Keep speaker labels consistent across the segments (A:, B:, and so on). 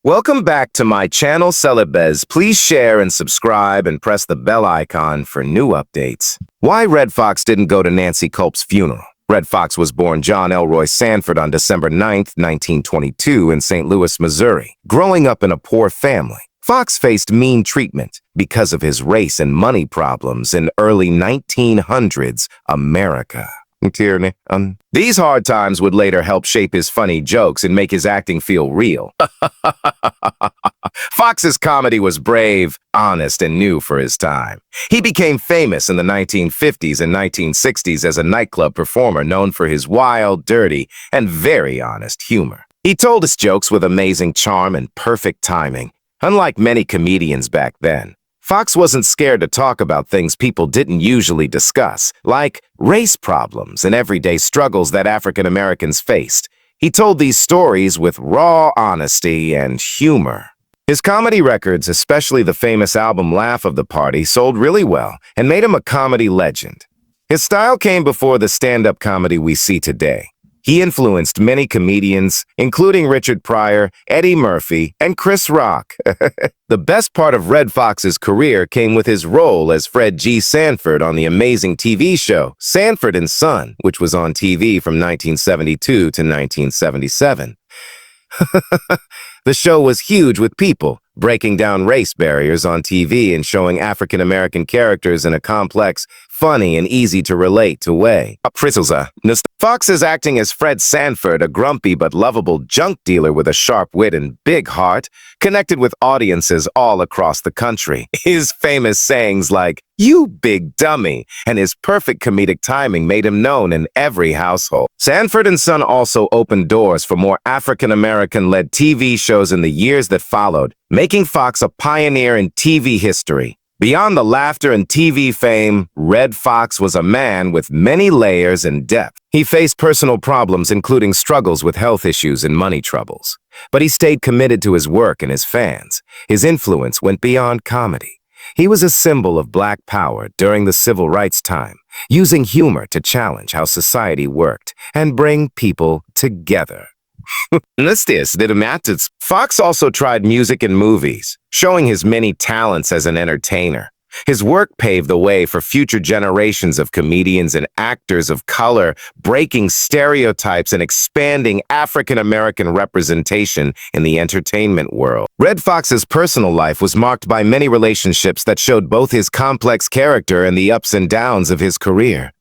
A: Welcome back to my channel, Celebes. Please share and subscribe and press the bell icon for new updates. Why Redd Foxx didn't go to Nancy Kulp's funeral. Redd Foxx was born John Elroy Sanford on December 9, 1922 in St. Louis, Missouri. Growing up in a poor family, Foxx faced mean treatment because of his race and money problems in early 1900s America. These hard times would later help shape his funny jokes and make his acting feel real. Foxx's comedy was brave, honest, and new for his time. He became famous in the 1950s and 1960s as a nightclub performer known for his wild, dirty, and very honest humor. He told his jokes with amazing charm and perfect timing. Unlike many comedians back then, Foxx wasn't scared to talk about things people didn't usually discuss, like race problems and everyday struggles that African Americans faced. He told these stories with raw honesty and humor. His comedy records, especially the famous album Laugh of the Party, sold really well and made him a comedy legend. His style came before the stand-up comedy we see today. He influenced many comedians, including Richard Pryor, Eddie Murphy, and Chris Rock. The best part of Redd Foxx's career came with his role as Fred G. Sanford on the amazing TV show Sanford and Son, which was on TV from 1972 to 1977. The show was huge with people breaking down race barriers on TV and showing African-American characters in a complex, funny, and easy-to-relate way. Foxx is acting as Fred Sanford, a grumpy but lovable junk dealer with a sharp wit and big heart, connected with audiences all across the country. His famous sayings like, "You big dummy," and his perfect comedic timing made him known in every household. Sanford and Son also opened doors for more African-American-led TV shows in the years that followed, making Foxx a pioneer in TV history. Beyond the laughter and TV fame, Redd Foxx was a man with many layers and depth. He faced personal problems, including struggles with health issues and money troubles. But he stayed committed to his work and his fans. His influence went beyond comedy. He was a symbol of Black power during the civil rights time, using humor to challenge how society worked and bring people together. Foxx also tried music and movies, showing his many talents as an entertainer. His work paved the way for future generations of comedians and actors of color, breaking stereotypes and expanding African-American representation in the entertainment world. Redd Foxx's personal life was marked by many relationships that showed both his complex character and the ups and downs of his career.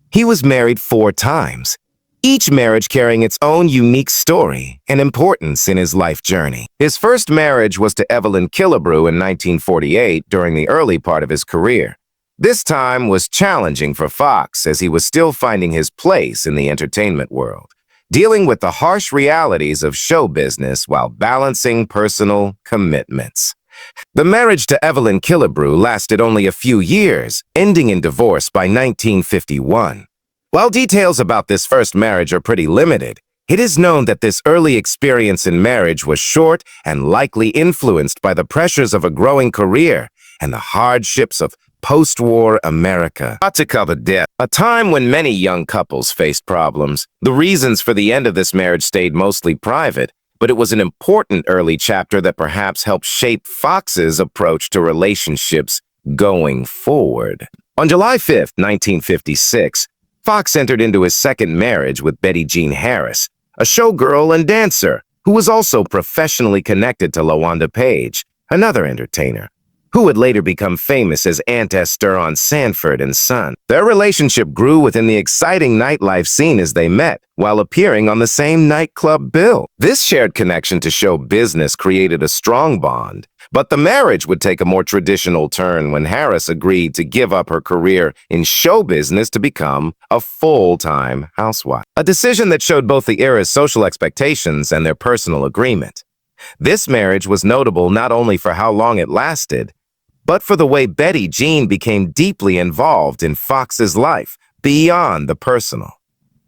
A: He was married 4 times, each marriage carrying its own unique story and importance in his life journey. His first marriage was to Evelyn Killebrew in 1948 during the early part of his career. This time was challenging for Foxx as he was still finding his place in the entertainment world, dealing with the harsh realities of show business while balancing personal commitments. The marriage to Evelyn Killebrew lasted only a few years, ending in divorce by 1951. While details about this first marriage are pretty limited, it is known that this early experience in marriage was short and likely influenced by the pressures of a growing career and the hardships of post-war America. A time when many young couples faced problems. The reasons for the end of this marriage stayed mostly private, but it was an important early chapter that perhaps helped shape Foxx's approach to relationships going forward. On July 5, 1956, Foxx entered into his second marriage with Betty Jean Harris, a showgirl and dancer who was also professionally connected to LaWanda Page, another entertainer, who would later become famous as Aunt Esther on Sanford and Son. Their relationship grew within the exciting nightlife scene as they met, while appearing on the same nightclub bill. This shared connection to show business created a strong bond, but the marriage would take a more traditional turn when Harris agreed to give up her career in show business to become a full-time housewife, a decision that showed both the era's social expectations and their personal agreement. This marriage was notable not only for how long it lasted, but for the way Betty Jean became deeply involved in Foxx's life beyond the personal.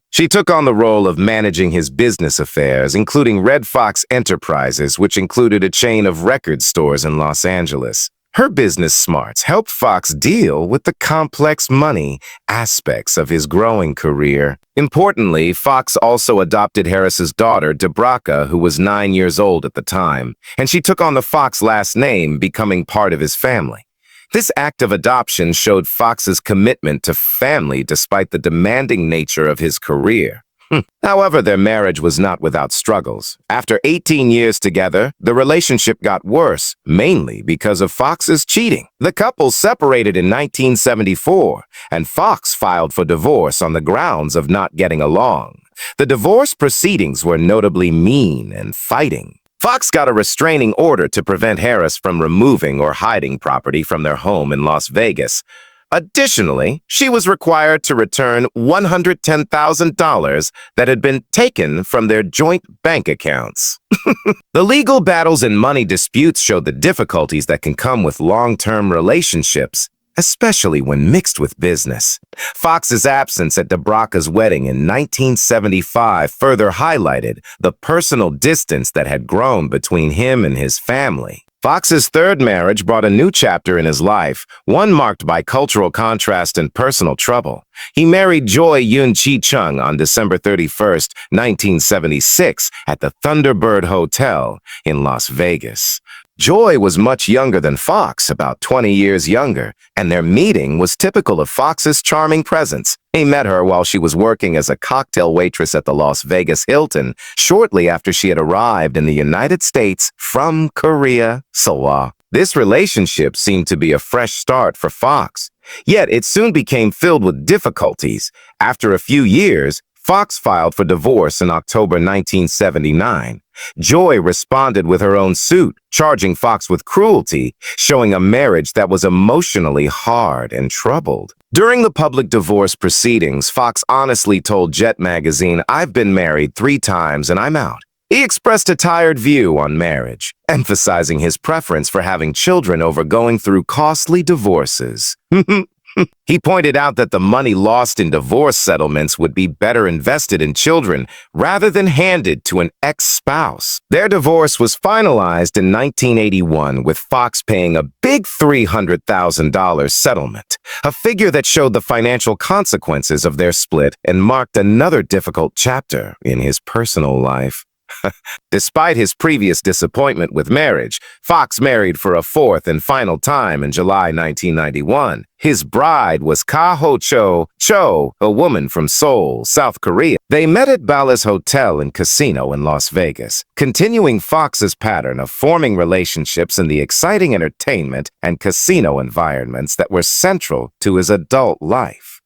A: She took on the role of managing his business affairs, including Redd Foxx Enterprises, which included a chain of record stores in Los Angeles. Her business smarts helped Foxx deal with the complex money aspects of his growing career. Importantly, Foxx also adopted Harris's daughter, Debraca, who was 9 years old at the time, and she took on the Foxx last name, becoming part of his family. This act of adoption showed Foxx's commitment to family despite the demanding nature of his career. However, their marriage was not without struggles. After 18 years together, the relationship got worse, mainly because of Foxx's cheating. The couple separated in 1974, and Foxx filed for divorce on the grounds of not getting along. The divorce proceedings were notably mean and fighting. Foxx got a restraining order to prevent Harris from removing or hiding property from their home in Las Vegas. Additionally, she was required to return $110,000 that had been taken from their joint bank accounts. The legal battles and money disputes showed the difficulties that can come with long-term relationships, especially when mixed with business. Foxx's absence at Debraca's wedding in 1975 further highlighted the personal distance that had grown between him and his family. Foxx's third marriage brought a new chapter in his life, one marked by cultural contrast and personal trouble. He married Joy Yoon-chi Chung on December 31, 1976, at the Thunderbird Hotel in Las Vegas. Joy was much younger than Foxx, about 20 years younger, and their meeting was typical of Foxx's charming presence. He met her while she was working as a cocktail waitress at the Las Vegas Hilton, shortly after she had arrived in the United States from Korea, Seoul. This relationship seemed to be a fresh start for Foxx, yet it soon became filled with difficulties. After a few years, Foxx filed for divorce in October 1979. Joy responded with her own suit, charging Foxx with cruelty, showing a marriage that was emotionally hard and troubled. During the public divorce proceedings, Foxx honestly told Jet magazine, "I've been married 3 times and I'm out." He expressed a tired view on marriage, emphasizing his preference for having children over going through costly divorces. He pointed out that the money lost in divorce settlements would be better invested in children rather than handed to an ex-spouse. Their divorce was finalized in 1981, with Foxx paying a big $300,000 settlement, a figure that showed the financial consequences of their split and marked another difficult chapter in his personal life. Despite his previous disappointment with marriage, Foxx married for a 4th and final time in July 1991. His bride was Cho, a woman from Seoul, South Korea. They met at Ballas Hotel and Casino in Las Vegas, continuing Foxx's pattern of forming relationships in the exciting entertainment and casino environments that were central to his adult life.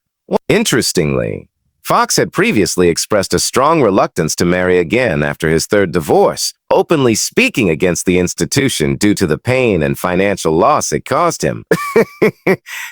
A: Interestingly, Foxx had previously expressed a strong reluctance to marry again after his third divorce, openly speaking against the institution due to the pain and financial loss it caused him.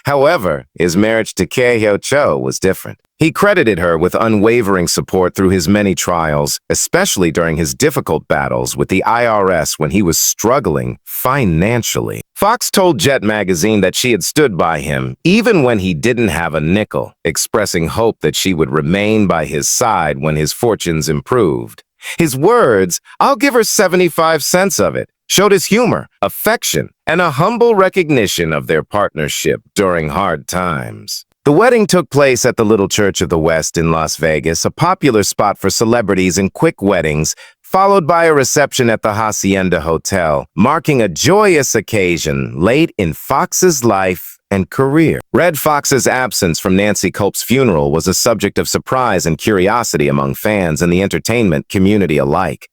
A: However, his marriage to Cho was different. He credited her with unwavering support through his many trials, especially during his difficult battles with the IRS when he was struggling financially. Foxx told Jet magazine that she had stood by him even when he didn't have a nickel, expressing hope that she would remain by his side when his fortunes improved. His words, "I'll give her 75 cents of it," showed his humor, affection, and a humble recognition of their partnership during hard times. The wedding took place at the Little Church of the West in Las Vegas, a popular spot for celebrities and quick weddings, followed by a reception at the Hacienda Hotel, marking a joyous occasion late in Foxx's life and career. Redd Foxx's absence from Nancy Kulp's funeral was a subject of surprise and curiosity among fans and the entertainment community alike.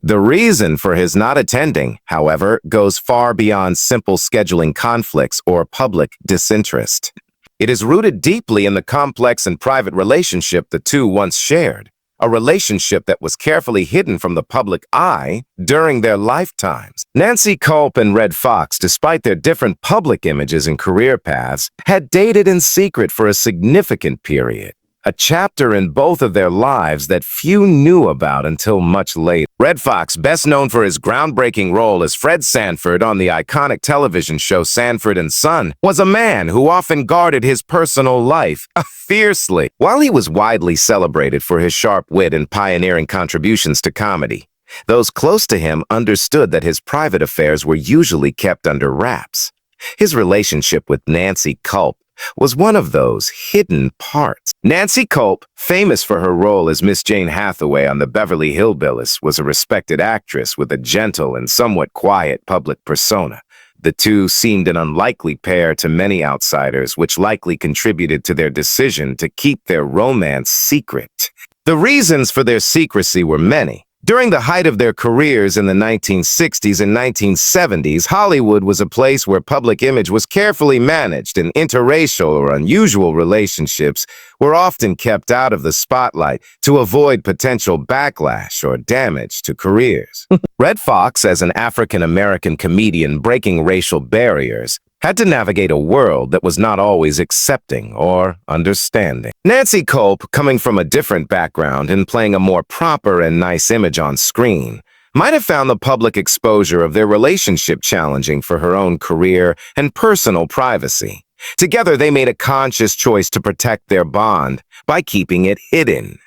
A: The reason for his not attending, however, goes far beyond simple scheduling conflicts or public disinterest. It is rooted deeply in the complex and private relationship the two once shared, a relationship that was carefully hidden from the public eye during their lifetimes. Nancy Kulp and Redd Foxx, despite their different public images and career paths, had dated in secret for a significant period, a chapter in both of their lives that few knew about until much later. Redd Foxx, best known for his groundbreaking role as Fred Sanford on the iconic television show Sanford and Son, was a man who often guarded his personal life fiercely. While he was widely celebrated for his sharp wit and pioneering contributions to comedy, those close to him understood that his private affairs were usually kept under wraps. His relationship with Nancy Kulp, was one of those hidden parts. Nancy Kulp, famous for her role as Miss Jane Hathaway on the Beverly Hillbillies, was a respected actress with a gentle and somewhat quiet public persona. The two seemed an unlikely pair to many outsiders, which likely contributed to their decision to keep their romance secret. The reasons for their secrecy were many. During the height of their careers in the 1960s and 1970s, Hollywood was a place where public image was carefully managed, and interracial or unusual relationships were often kept out of the spotlight to avoid potential backlash or damage to careers. Redd Foxx, as an African-American comedian breaking racial barriers, had to navigate a world that was not always accepting or understanding. Nancy Kulp, coming from a different background and playing a more proper and nice image on screen, might have found the public exposure of their relationship challenging for her own career and personal privacy. Together, they made a conscious choice to protect their bond by keeping it hidden.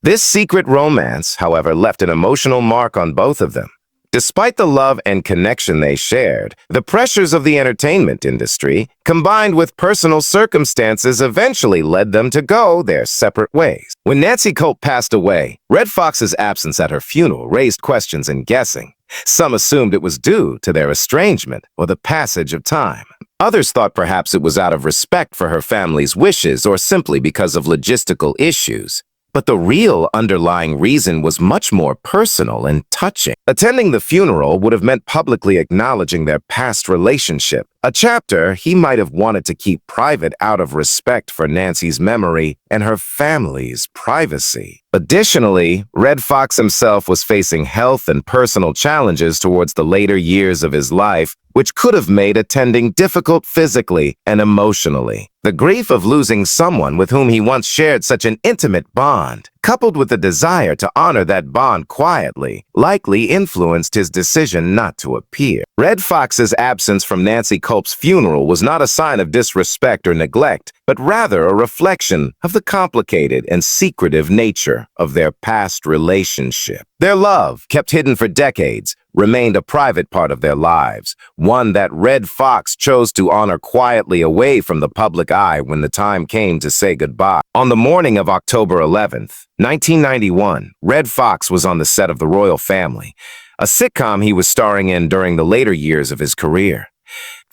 A: This secret romance, however, left an emotional mark on both of them. Despite the love and connection they shared, the pressures of the entertainment industry, combined with personal circumstances, eventually led them to go their separate ways. When Nancy Kulp passed away, Redd Foxx's absence at her funeral raised questions and guessing. Some assumed it was due to their estrangement or the passage of time. Others thought perhaps it was out of respect for her family's wishes or simply because of logistical issues. But the real underlying reason was much more personal and touching. Attending the funeral would have meant publicly acknowledging their past relationship, a chapter he might have wanted to keep private out of respect for Nancy's memory and her family's privacy. Additionally, Redd Foxx himself was facing health and personal challenges towards the later years of his life, which could have made attending difficult physically and emotionally. The grief of losing someone with whom he once shared such an intimate bond, coupled with the desire to honor that bond quietly, likely influenced his decision not to appear. Redd Foxx's absence from Nancy Kulp's funeral was not a sign of disrespect or neglect, but rather a reflection of the complicated and secretive nature of their past relationship. Their love, kept hidden for decades, remained a private part of their lives, one that Redd Foxx chose to honor quietly away from the public eye when the time came to say goodbye. On the morning of October 11th, 1991, Redd Foxx was on the set of The Royal Family, a sitcom he was starring in during the later years of his career.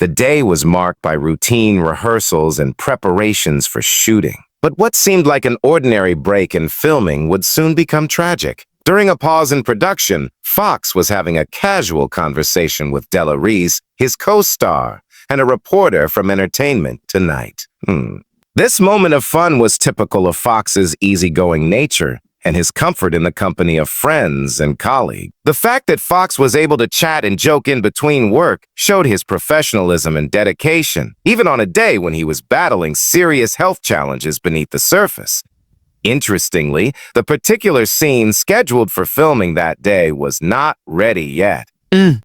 A: The day was marked by routine rehearsals and preparations for shooting. But what seemed like an ordinary break in filming would soon become tragic. During a pause in production, Foxx was having a casual conversation with Della Reese, his co-star, and a reporter from Entertainment Tonight. This moment of fun was typical of Foxx's easygoing nature and his comfort in the company of friends and colleagues. The fact that Foxx was able to chat and joke in between work showed his professionalism and dedication, even on a day when he was battling serious health challenges beneath the surface. Interestingly, the particular scene scheduled for filming that day was not ready yet.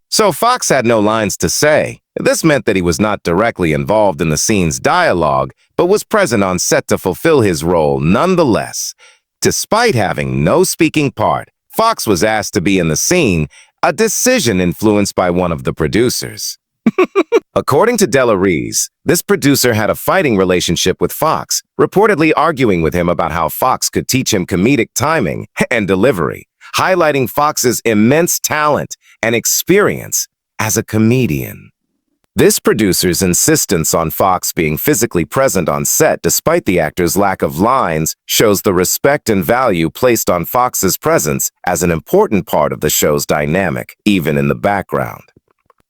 A: So Foxx had no lines to say. This meant that he was not directly involved in the scene's dialogue, but was present on set to fulfill his role nonetheless. Despite having no speaking part, Foxx was asked to be in the scene, a decision influenced by one of the producers. According to Della Reese, this producer had a fighting relationship with Foxx, reportedly arguing with him about how Foxx could teach him comedic timing and delivery, highlighting Foxx's immense talent and experience as a comedian. This producer's insistence on Foxx being physically present on set despite the actor's lack of lines shows the respect and value placed on Foxx's presence as an important part of the show's dynamic, even in the background.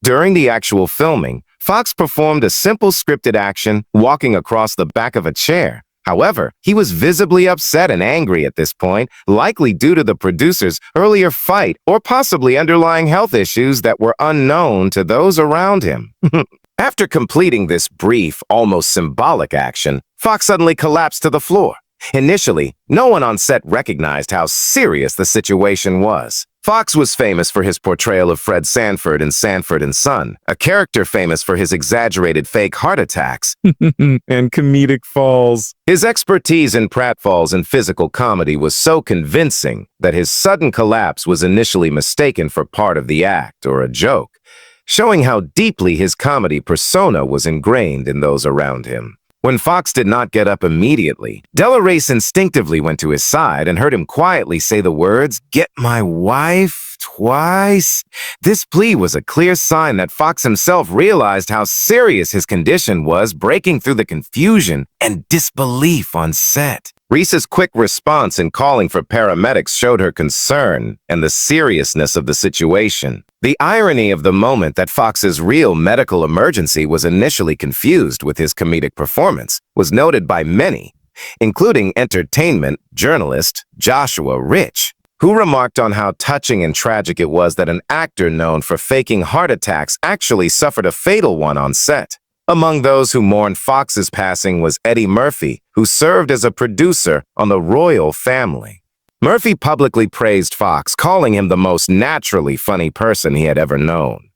A: During the actual filming, Foxx performed a simple scripted action, walking across the back of a chair. However, he was visibly upset and angry at this point, likely due to the producer's earlier fight or possibly underlying health issues that were unknown to those around him. After completing this brief, almost symbolic action, Foxx suddenly collapsed to the floor. Initially, no one on set recognized how serious the situation was. Foxx was famous for his portrayal of Fred Sanford in Sanford and Son, a character famous for his exaggerated fake heart attacks and comedic falls. His expertise in pratfalls and physical comedy was so convincing that his sudden collapse was initially mistaken for part of the act or a joke. showing how deeply his comedy persona was ingrained in those around him. When Foxx did not get up immediately, Della Race instinctively went to his side and heard him quietly say the words, "Get my wife twice?" This plea was a clear sign that Foxx himself realized how serious his condition was, breaking through the confusion and disbelief on set. Reese's quick response in calling for paramedics showed her concern and the seriousness of the situation. The irony of the moment that Foxx's real medical emergency was initially confused with his comedic performance was noted by many, including entertainment journalist Joshua Rich, who remarked on how touching and tragic it was that an actor known for faking heart attacks actually suffered a fatal one on set. Among those who mourned Foxx's passing was Eddie Murphy, who served as a producer on The Royal Family. Murphy publicly praised Foxx, calling him the most naturally funny person he had ever known.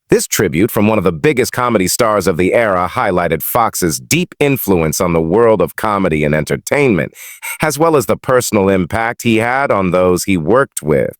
A: This tribute from one of the biggest comedy stars of the era highlighted Foxx's deep influence on the world of comedy and entertainment, as well as the personal impact he had on those he worked with.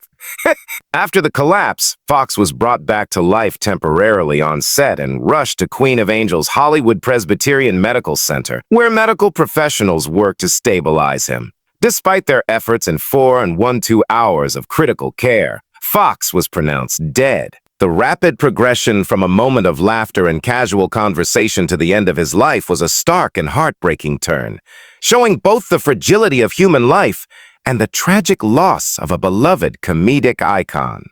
A: After the collapse, Foxx was brought back to life temporarily on set and rushed to Queen of Angels Hollywood Presbyterian Medical Center, where medical professionals worked to stabilize him. Despite their efforts and 4 and 1/2 hours of critical care, Foxx was pronounced dead. The rapid progression from a moment of laughter and casual conversation to the end of his life was a stark and heartbreaking turn, showing both the fragility of human life and the tragic loss of a beloved comedic icon.